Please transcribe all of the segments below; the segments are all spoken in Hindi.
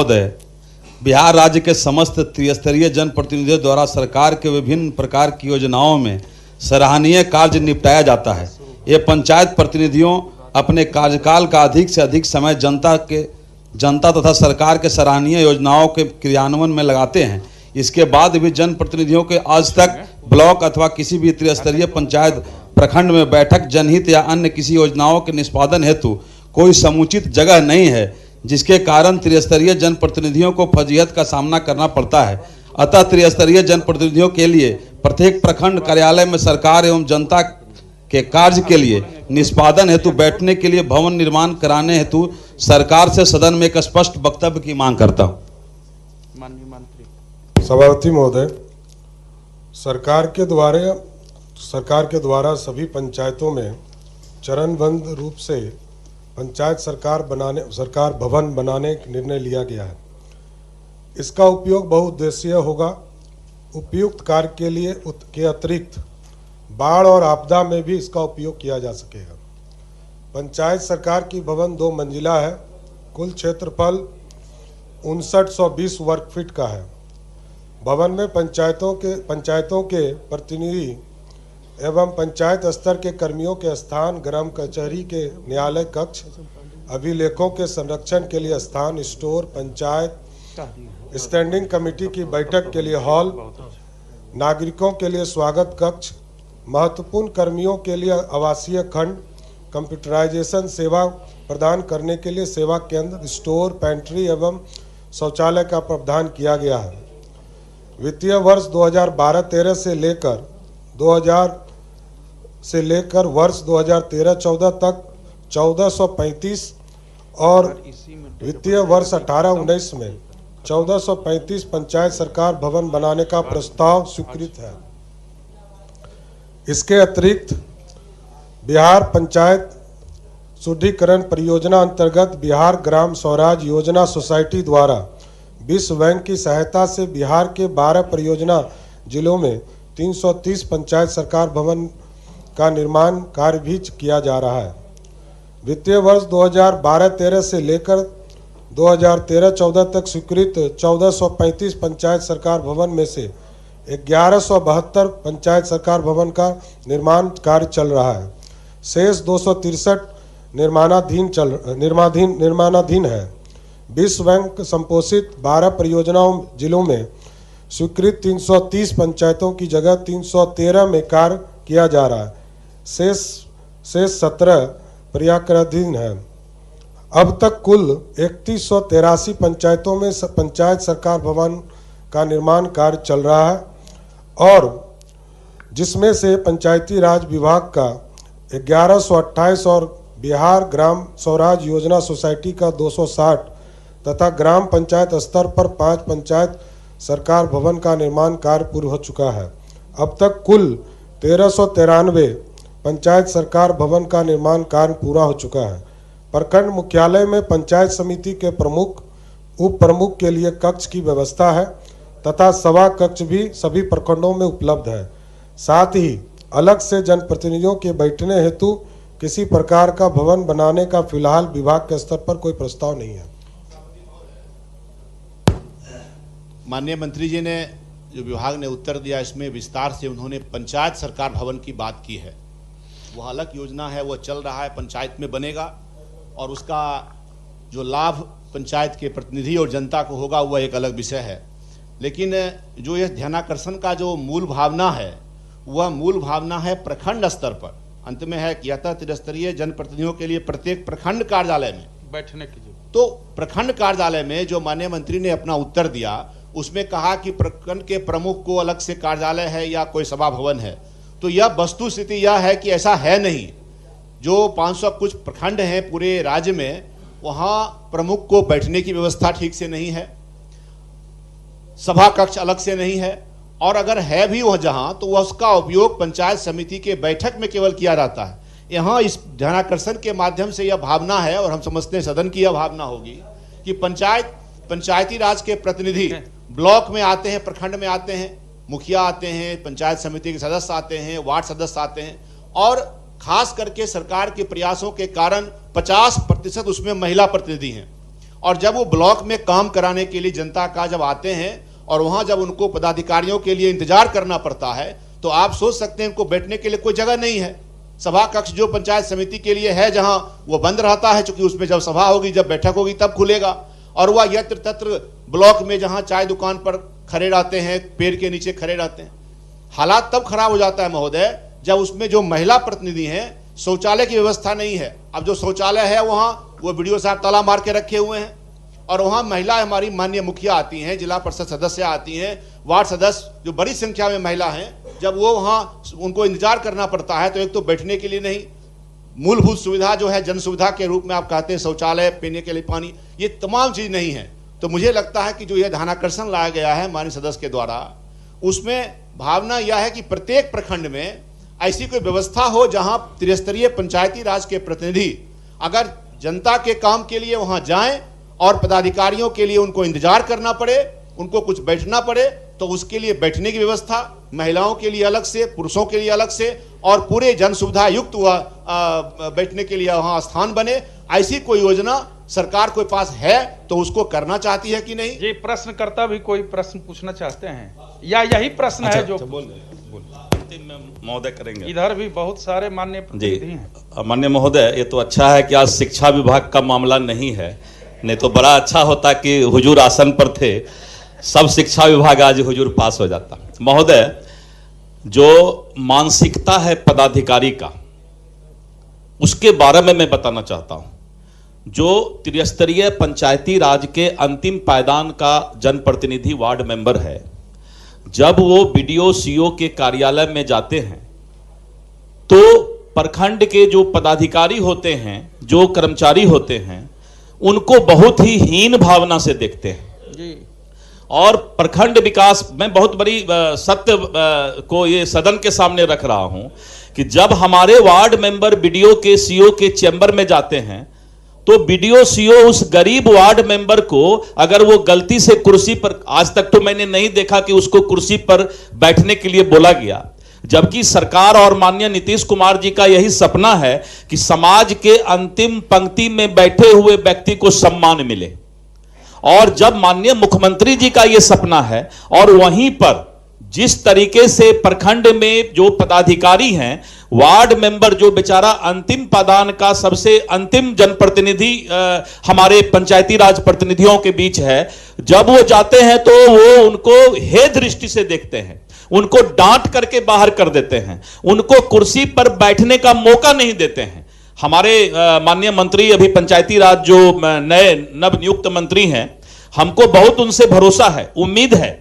महोदय, बिहार राज्य के समस्त त्रिस्तरीय जनप्रतिनिधियों द्वारा सरकार के विभिन्न प्रकार की योजनाओं में सराहनीय कार्य निपटाया जाता है। ये पंचायत प्रतिनिधियों अपने कार्यकाल का अधिक से अधिक समय जनता तथा सरकार के सराहनीय योजनाओं के क्रियान्वयन में लगाते हैं। इसके बाद भी जनप्रतिनिधियों के आज तक ब्लॉक अथवा किसी भी त्रिस्तरीय पंचायत प्रखंड में बैठक, जनहित या अन्य किसी योजनाओं के निष्पादन हेतु कोई समुचित जगह नहीं है, जिसके कारण त्रिस्तरीय जनप्रतिनिधियों को फजीहत का सामना करना पड़ता है। अतः त्रिस्तरीय जनप्रतिनिधियों के लिए प्रत्येक प्रखंड कार्यालय में सरकार एवं जनता के कार्य के लिए निष्पादन हेतु बैठने के लिए भवन निर्माण कराने हेतु सरकार से सदन में एक स्पष्ट वक्तव्य की मांग करता हूं। माननीय मंत्री। सभापति महोदय, सरकार के द्वारा सभी पंचायतों में चरणबद्ध रूप से पंचायत सरकार भवन बनाने का निर्णय लिया गया है। इसका उपयोग बहुउद्देशीय होगा। उपयुक्त कार्य के अतिरिक्त बाढ़ और आपदा में भी इसका उपयोग किया जा सकेगा। पंचायत सरकार की भवन 2 मंजिला है। कुल क्षेत्रफल 5920 वर्ग फीट का है। भवन में पंचायतों के प्रतिनिधि एवं पंचायत स्तर के कर्मियों के स्थान, ग्राम कचहरी के न्यायालय कक्ष, अभिलेखों के संरक्षण के लिए स्थान, स्टोर, पंचायत स्टैंडिंग कमेटी की बैठक के लिए हॉल, नागरिकों के लिए स्वागत कक्ष, महत्वपूर्ण कर्मियों के लिए आवासीय खंड, कंप्यूटराइजेशन सेवा प्रदान करने के लिए सेवा केंद्र, स्टोर, पैंट्री एवं शौचालय का प्रावधान किया गया है। वित्तीय वर्ष 2012-13 से लेकर वर्ष 2013-14 तक 1435 और वित्तीय वर्ष 18-19 में 1435 पंचायत सरकार भवन बनाने का प्रस्ताव स्वीकृत है। इसके अतिरिक्त बिहार पंचायत सुदृढ़ीकरण परियोजना अंतर्गत बिहार ग्राम स्वराज योजना सोसाइटी द्वारा विश्व बैंक की सहायता से बिहार के 12 परियोजना जिलों में 330 पंचायत सरकार भवन का निर्माण कार्य भी किया जा रहा है। वित्तीय वर्ष 2012-13 से लेकर 2013-14 तक स्वीकृत 1435 पंचायत सरकार भवन में से 1172 पंचायत सरकार भवन का निर्माण कार्य चल रहा है। शेष 263 निर्माणाधीन है। विश्व बैंक संपोषित 12 परियोजनाओं जिलों में स्वीकृत 330 पंचायतों की जगह 313 में कार्य किया जा रहा है। शेष 17 प्रयासधीन है। अब तक कुल 3183 पंचायतों में पंचायत सरकार भवन का निर्माण कार्य चल रहा है और जिसमें से पंचायती राज विभाग का 1128 और बिहार ग्राम स्वराज योजना सोसाइटी का 260 तथा ग्राम पंचायत स्तर पर 5 पंचायत सरकार भवन का निर्माण कार्य पूर्ण हो चुका है। अब तक कुल 1393 पंचायत सरकार भवन का निर्माण कार्य पूरा हो चुका है। प्रखंड मुख्यालय में पंचायत समिति के प्रमुख, उप प्रमुख के लिए कक्ष की व्यवस्था है तथा सभा कक्ष भी सभी प्रखंडों में उपलब्ध है। साथ ही अलग से जनप्रतिनिधियों के बैठने हेतु किसी प्रकार का भवन बनाने का फिलहाल विभाग के स्तर पर कोई प्रस्ताव नहीं है। माननीय मंत्री जी ने जो विभाग ने उत्तर दिया, इसमें विस्तार से उन्होंने पंचायत सरकार भवन की बात की है। वह अलग योजना है, वह चल रहा है, पंचायत में बनेगा और उसका जो लाभ पंचायत के प्रतिनिधि और जनता को होगा वह एक अलग विषय है। लेकिन जो यह ध्यानाकर्षण का जो मूल भावना है, वह मूल भावना है प्रखंड स्तर पर। अंत में है कि त्रिस्तरीय जनप्रतिनिधियों के लिए प्रत्येक प्रखंड कार्यालय में बैठने की जगह। तो प्रखंड कार्यालय में जो माननीय मंत्री ने अपना उत्तर दिया उसमें कहा कि प्रखंड के प्रमुख को अलग से कार्यालय है या कोई सभा भवन है, तो यह वस्तु स्थिति यह है कि ऐसा है नहीं। जो 500 कुछ प्रखंड हैं पूरे राज्य में, वहाँ प्रमुख को बैठने की व्यवस्था ठीक से नहीं है, सभा कक्ष अलग से नहीं है, और अगर है भी वह जहाँ, तो वह उसका उपयोग पंचायत समिति के बैठक में केवल किया जाता है। यहाँ इस ध्यानाकर्षण के माध्यम से यह भावना है, और हम समझते हैं सदन की यह भावना होगी कि पंचायती राज के प्रतिनिधि ब्लॉक में आते हैं, प्रखंड में आते हैं, मुखिया आते हैं, पंचायत समिति के सदस्य आते हैं, वार्ड सदस्य आते हैं, और खास करके सरकार के प्रयासों के कारण 50% उसमें महिला प्रतिनिधि हैं। और जब वो ब्लॉक में काम कराने के लिए जनता का जब आते हैं और वहां जब उनको पदाधिकारियों के लिए इंतजार करना पड़ता है, तो आप सोच सकते हैं उनको बैठने के लिए कोई जगह नहीं है। सभा कक्ष जो पंचायत समिति के लिए है जहां वो बंद रहता है, क्योंकि उसमें जब सभा होगी, जब बैठक होगी तब खुलेगा। और वह यत्र तत्र ब्लॉक में जहां चाय दुकान पर खड़े रहते हैं, पेड़ के नीचे खड़े रहते हैं। हालात तब खराब हो जाता है महोदय जब उसमें जो महिला प्रतिनिधि हैं, शौचालय की व्यवस्था नहीं है। अब जो शौचालय है वहां वो बीडीओ साहब ताला मार के रखे हुए हैं, और वहां महिला हमारी माननीय मुखिया आती हैं, जिला परिषद सदस्य आती हैं, वार्ड सदस्य जो बड़ी संख्या में महिला हैं, जब वो वहां उनको इंतजार करना पड़ता है तो एक तो बैठने के लिए नहीं, मूलभूत सुविधा जो है जन सुविधा के रूप में आप कहते हैं शौचालय, पीने के लिए पानी, ये तमाम चीज नहीं है। तो मुझे लगता है कि जो यह ध्यानाकर्षण लाया गया है माननीय सदस्य के द्वारा, उसमें भावना यह है कि प्रत्येक प्रखंड में ऐसी कोई व्यवस्था हो जहां त्रिस्तरीय पंचायती राज के प्रतिनिधि अगर जनता के काम के लिए वहां जाएं और पदाधिकारियों के लिए उनको इंतजार करना पड़े, उनको कुछ बैठना पड़े, तो उसके लिए बैठने की व्यवस्था महिलाओं के लिए अलग से, पुरुषों के लिए अलग से, और पूरे जन सुविधा युक्त हुआ बैठने के लिए वहां स्थान बने। ऐसी कोई योजना सरकार के पास है तो उसको करना चाहती है कि नहीं? जी, प्रश्नकर्ता भी कोई प्रश्न पूछना चाहते हैं या यही प्रश्न है जो महोदय करेंगे? इधर भी बहुत सारे माननीय प्रतिनिधि हैं। माननीय महोदय, ये तो अच्छा है कि आज शिक्षा विभाग का मामला नहीं है, नहीं तो बड़ा अच्छा होता कि हुजूर आसन पर थे, सब शिक्षा विभाग आज हुजूर पास हो जाता। महोदय, जो मानसिकता है पदाधिकारी का, उसके बारे में मैं बताना चाहता हूं। जो त्रिस्तरीय पंचायती राज के अंतिम पायदान का जनप्रतिनिधि वार्ड मेंबर है, जब वो बीडीओ सीओ के कार्यालय में जाते हैं तो प्रखंड के जो पदाधिकारी होते हैं, जो कर्मचारी होते हैं, उनको बहुत ही हीन भावना से देखते हैं जी। और प्रखंड विकास, मैं बहुत बड़ी सत्य को ये सदन के सामने रख रहा हूं कि जब हमारे वार्ड मेंबर बीडीओ के सीओ के चैम्बर में जाते हैं तो बीडीओ सीओ उस गरीब वार्ड मेंबर को, अगर वो गलती से कुर्सी पर, आज तक तो मैंने नहीं देखा कि उसको कुर्सी पर बैठने के लिए बोला गया, जबकि सरकार और माननीय नीतीश कुमार जी का यही सपना है कि समाज के अंतिम पंक्ति में बैठे हुए व्यक्ति को सम्मान मिले। और जब माननीय मुख्यमंत्री जी का यह सपना है और वहीं पर जिस तरीके से प्रखंड में जो पदाधिकारी हैं, वार्ड मेंबर जो बेचारा अंतिम पायदान का सबसे अंतिम जनप्रतिनिधि हमारे पंचायती राज प्रतिनिधियों के बीच है, जब वो जाते हैं तो वो उनको हे दृष्टि से देखते हैं, उनको डांट करके बाहर कर देते हैं, उनको कुर्सी पर बैठने का मौका नहीं देते हैं। हमारे माननीय मंत्री, अभी पंचायती राज जो नए नव नियुक्त मंत्री हैं, हमको बहुत उनसे भरोसा है, उम्मीद है,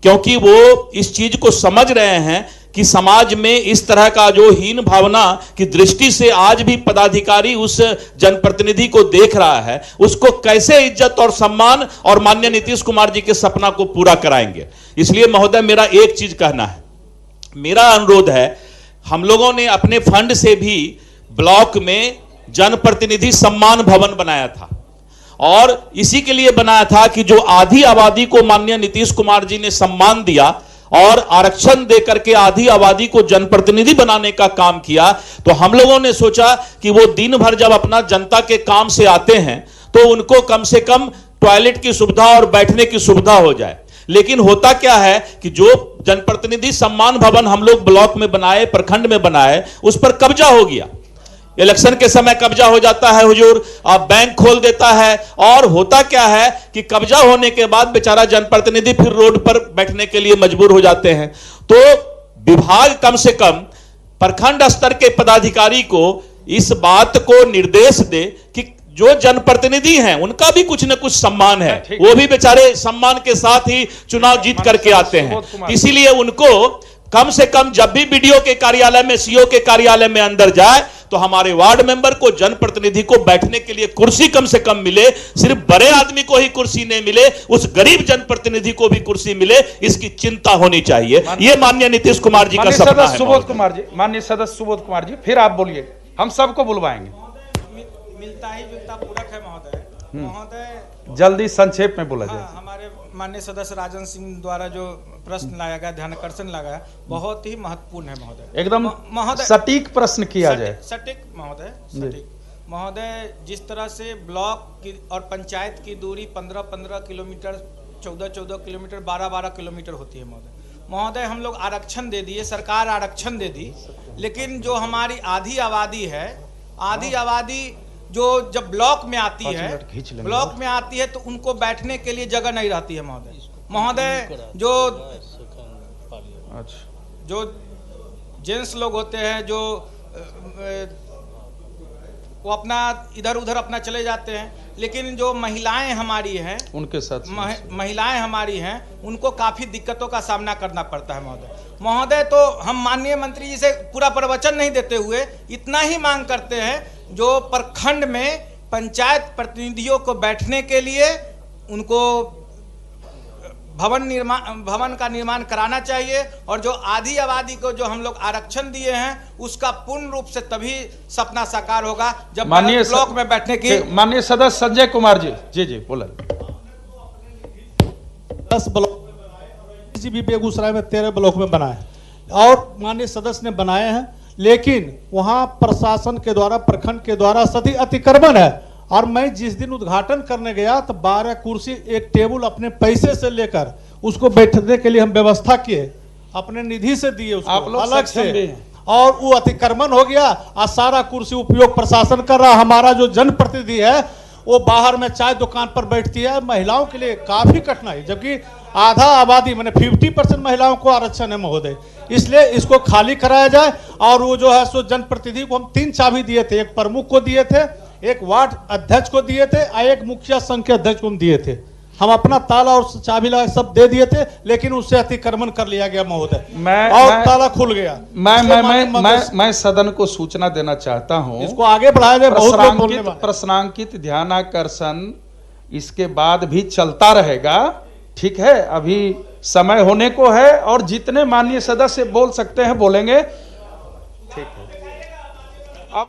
क्योंकि वो इस चीज को समझ रहे हैं कि समाज में इस तरह का जो हीन भावना की दृष्टि से आज भी पदाधिकारी उस जनप्रतिनिधि को देख रहा है, उसको कैसे इज्जत और सम्मान और माननीय नीतीश कुमार जी के सपना को पूरा कराएंगे। इसलिए महोदय, मेरा एक चीज कहना है, मेरा अनुरोध है, हम लोगों ने अपने फंड से भी ब्लॉक में जनप्रतिनिधि सम्मान भवन बनाया था, और इसी के लिए बनाया था कि जो आधी आबादी को माननीय नीतीश कुमार जी ने सम्मान दिया और आरक्षण देकर के आधी आबादी को जनप्रतिनिधि बनाने का काम किया, तो हम लोगों ने सोचा कि वो दिन भर जब अपना जनता के काम से आते हैं तो उनको कम से कम टॉयलेट की सुविधा और बैठने की सुविधा हो जाए। लेकिन होता क्या है कि जो जनप्रतिनिधि सम्मान भवन हम लोग ब्लॉक में बनाए, प्रखंड में बनाए, उस पर कब्जा हो गया। इलेक्शन के समय कब्जा हो जाता है हुजूर, आप बैंक खोल देता है, और होता क्या है कि कब्जा होने के बाद बेचारा जनप्रतिनिधि फिर रोड पर बैठने के लिए मजबूर हो जाते हैं। तो विभाग कम से कम प्रखंड स्तर के पदाधिकारी को इस बात को निर्देश दे कि जो जनप्रतिनिधि हैं उनका भी कुछ न कुछ सम्मान है, वो भी बेचारे सम्मान के साथ ही चुनाव जीत करके आते हैं। इसीलिए उनको कम से कम जब भी बीडीओ के कार्यालय में, सीओ के कार्यालय में अंदर जाए तो हमारे वार्ड मेंबर को, जनप्रतिनिधि को बैठने के लिए कुर्सी कम से कम मिले। सिर्फ बड़े आदमी को ही कुर्सी नहीं मिले, उस गरीब जनप्रतिनिधि को भी कुर्सी मिले, इसकी चिंता होनी चाहिए। ये माननीय नीतीश कुमार जी का सपना है। सुबोध कुमार जी, माननीय सदस्य सुबोध कुमार जी, फिर आप बोलिए, हम सबको बुलवाएंगे। मिलता ही जुलता पूरक है महोदय। महोदय जल्दी संक्षेप में बोला जाए। हमारे माननीय सदस्य राजन सिंह द्वारा जो प्रश्न लाया गया, ध्यानाकर्षण लगाया, बहुत ही महत्वपूर्ण है महोदय। एकदम महोदय सटीक प्रश्न किया जाए। सटीक महोदय, सटीक। महोदय, जिस तरह से ब्लॉक की और पंचायत की दूरी 15-15 किलोमीटर, 14-14 किलोमीटर, 12-12 किलोमीटर होती है महोदय, हम लोग आरक्षण दे दिए, सरकार आरक्षण दे दी, लेकिन जो हमारी आधी आबादी है, आधी आबादी जो जब ब्लॉक में आती है तो उनको बैठने के लिए जगह नहीं रहती है महोदय। जो जेंट्स लोग होते हैं जो वो अपना इधर उधर अपना चले जाते हैं, लेकिन जो महिलाएं हमारी हैं उनके साथ महिलाएं हमारी हैं उनको काफ़ी दिक्कतों का सामना करना पड़ता है महोदय। तो हम माननीय मंत्री जी से पूरा प्रवचन नहीं देते हुए इतना ही मांग करते हैं, जो प्रखंड में पंचायत प्रतिनिधियों को बैठने के लिए उनको भवन का निर्माण कराना चाहिए, और जो आधी आबादी को जो हम लोग आरक्षण दिए हैं उसका पूर्ण रूप से तभी सपना साकार होगा जब माननीय ब्लॉक में बैठने की। माननीय सदस्य संजय कुमार जी बोला। 10 ब्लॉक भी बेगूसराय में 13 ब्लॉक में बना है और माननीय सदस्य ने बनाए हैं, लेकिन वहां प्रशासन के द्वारा, प्रखंड के द्वारा सती अतिक्रमण है। और मैं जिस दिन उद्घाटन करने गया तो 12 कुर्सी, एक टेबल अपने पैसे से लेकर उसको बैठने के लिए हम व्यवस्था किए, अपने निधि से दिए उसको अलग से, और वो अतिक्रमण हो गया और सारा कुर्सी उपयोग प्रशासन कर रहा। हमारा जो जनप्रतिनिधि है वो बाहर में चाय दुकान पर बैठती है, महिलाओं के लिए काफी कठिनाई, जबकि आधा आबादी मैंने 50% महिलाओं को आरक्षण है महोदय। इसलिए इसको खाली कराया जाए। और वो जो है सो जनप्रतिनिधि को हम 3 चाबी दिए थे, एक प्रमुख को दिए थे, एक वार्ड अध्यक्ष को दिए थे और एक मुखिया संघ के अध्यक्ष को दिए थे। हम अपना ताला और चाबी लगा सब दे दिए थे, लेकिन उससे अतिक्रमण कर लिया गया महोदय, और ताला खुल गया। मैं सदन को सूचना देना चाहता हूं, इसको आगे बढ़ाया जाए। प्रश्नांकित ध्यानाकर्षण इसके बाद भी चलता रहेगा, ठीक है? अभी समय होने को है और जितने माननीय सदस्य बोल सकते हैं बोलेंगे, ठीक है। अब